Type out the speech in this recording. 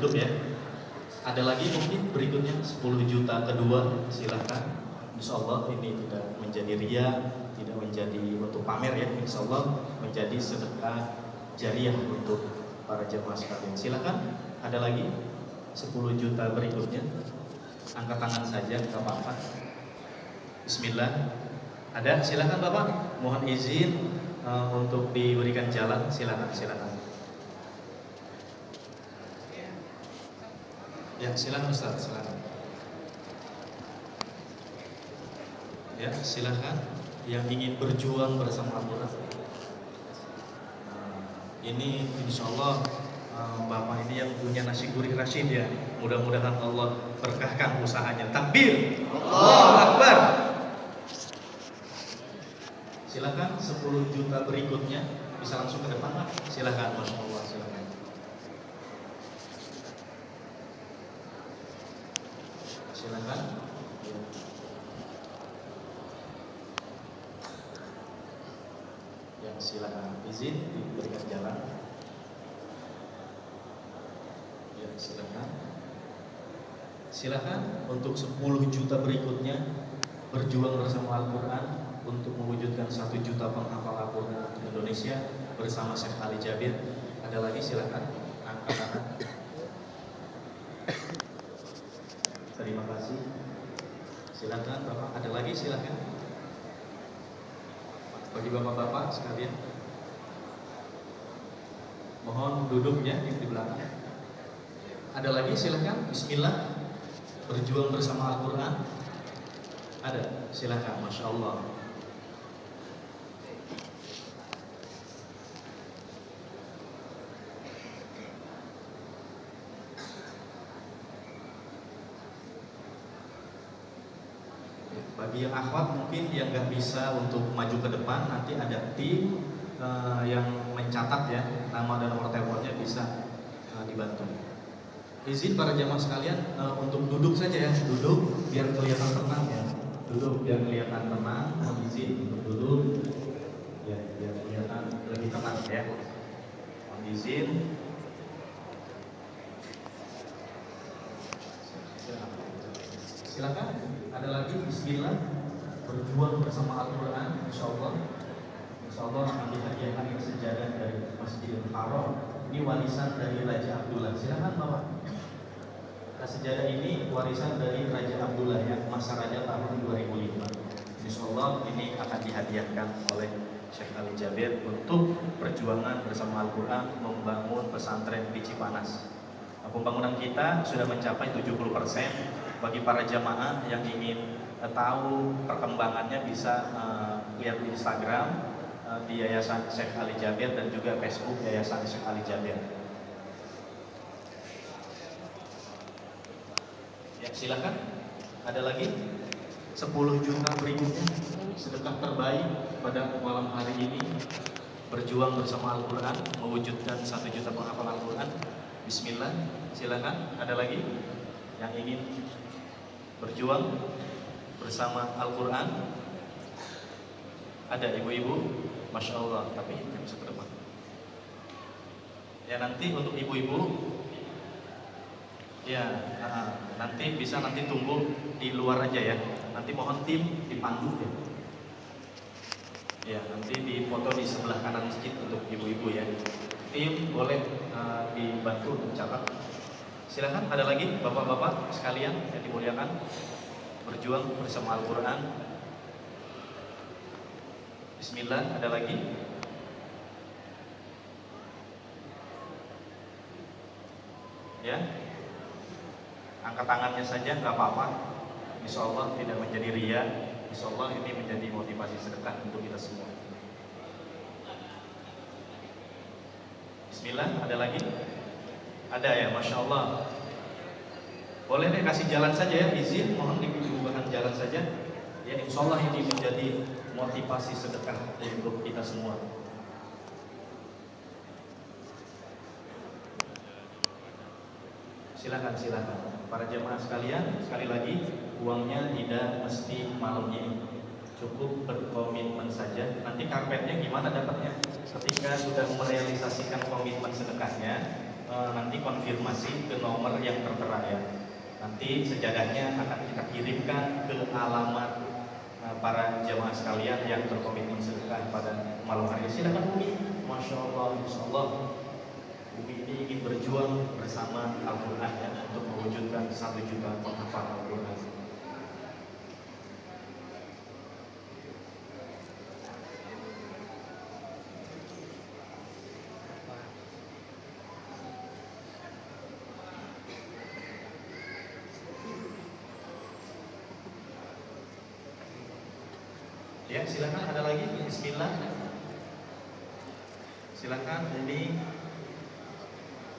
Belum ya? Ada lagi mungkin berikutnya 10 juta kedua, silahkan. Insya Allah ini tidak menjadi ria, tidak menjadi untuk pamer ya. Insya Allah menjadi sedekah jariah untuk para jemaah sekalian. Silahkan. Ada lagi 10 juta berikutnya. Angkat tangan saja, nggak apa-apa. Bismillah. Ada? Silahkan Bapak. Mohon izin untuk diberikan jalan. Silahkan, silahkan. Ya, silakan Ustaz, silakan. Ya, silakan yang ingin berjuang bersama Al-Quran. Ini insya Allah Bapak ini yang punya nasi gurih Rashid ya. Mudah-mudahan Allah berkahkan usahanya. Takbir. Allahu Akbar. Silakan 10 juta berikutnya bisa langsung ke depan Pak. Silakan, Masya Allah, silakan. Silakan. Ya, silakan izin diberikan jalan. Ya, silakan. Silakan untuk 10 juta berikutnya berjuang bersama Al-Quran untuk mewujudkan 1 juta penghafal Al-Quran di Indonesia bersama Syekh Ali Jabir. Ada lagi silakan angkat tangan. Terima kasih. Silakan Bapak, ada lagi silakan. Bagi bapak-bapak sekalian, mohon duduknya di belakang. Ada lagi silakan. Bismillah. Berjuang bersama Al-Quran. Ada, silakan. Masya Allah. Bagi yang akhwat mungkin yang nggak bisa untuk maju ke depan, nanti ada tim yang mencatat ya nama dan nomor teleponnya, bisa dibantu. Izin para jamaah sekalian untuk duduk saja ya, duduk biar kelihatan tenang ya, duduk biar kelihatan tenang. Mohon izin untuk duduk ya, biar kelihatan lebih tenang ya. Mohon izin. Silakan. Ada lagi. Bismillah. Berjuang bersama Al-Quran. Insya Allah akan dihadiahkan sejadah dari Masjidil Haram. Ini warisan dari Raja Abdullah. Silakan Bapak. Sejadah ini warisan dari Raja Abdullah ya, masa raja tahun 2005. Insya Allah ini akan dihadiahkan oleh Syekh Ali Jabir untuk perjuangan bersama Al-Quran membangun pesantren di Cipanas. Pembangunan kita sudah mencapai 70%. Bagi para jamaah yang ingin tahu perkembangannya bisa lihat di Instagram di Yayasan Syekh Ali Jabir dan juga Facebook Yayasan Syekh Ali Jabir. Ya, silakan. Ada lagi 10 juta berikutnya sedekah terbaik pada malam hari ini, berjuang bersama Al-Quran mewujudkan 1 juta penghafal Al-Quran. Bismillah. Silakan. Ada lagi yang ingin berjuang bersama Al-Quran? Ada ibu-ibu? Masya Allah, tapi yang bisa ke depan. Ya, nanti untuk ibu-ibu ya, nanti bisa tunggu di luar aja ya. Nanti mohon tim dipandu ya. Ya, nanti dipoto di sebelah kanan masjid untuk ibu-ibu ya. Tim boleh dibantu mencatat. Silakan. Ada lagi bapak-bapak sekalian yang dimuliakan, berjuang bersama Al-Quran. Bismillah. Ada lagi? Ya, angkat tangannya saja, nggak apa-apa. Insya Allah tidak menjadi ria. Insya Allah ini menjadi motivasi sedekah untuk kita semua. Bismillah. Ada lagi? Ada ya, Masya Allah. Boleh deh kasih jalan saja ya, izin, mohon dibukakan jalan saja. Ya, insya Allah ini menjadi motivasi sedekah untuk kita semua. Silakan. Para jemaah sekalian, sekali lagi, uangnya tidak mesti malam ini. Cukup berkomitmen saja. Nanti karpetnya gimana dapatnya? Ketika sudah merealisasikan komitmen sedekahnya, nanti konfirmasi ke nomor yang tertera ya. Nanti sejadahnya akan kita kirimkan ke alamat para jamaah sekalian yang berkomitmen sedekah pada malam hari. Silakan Umi. Masya Allah, Insya Allah Umi ini ingin berjuang bersama Al-Quran ya, untuk mewujudkan 1 juta penghafal Al-Quran. Ya, silakan ada lagi. Bismillah. Silakan Umi.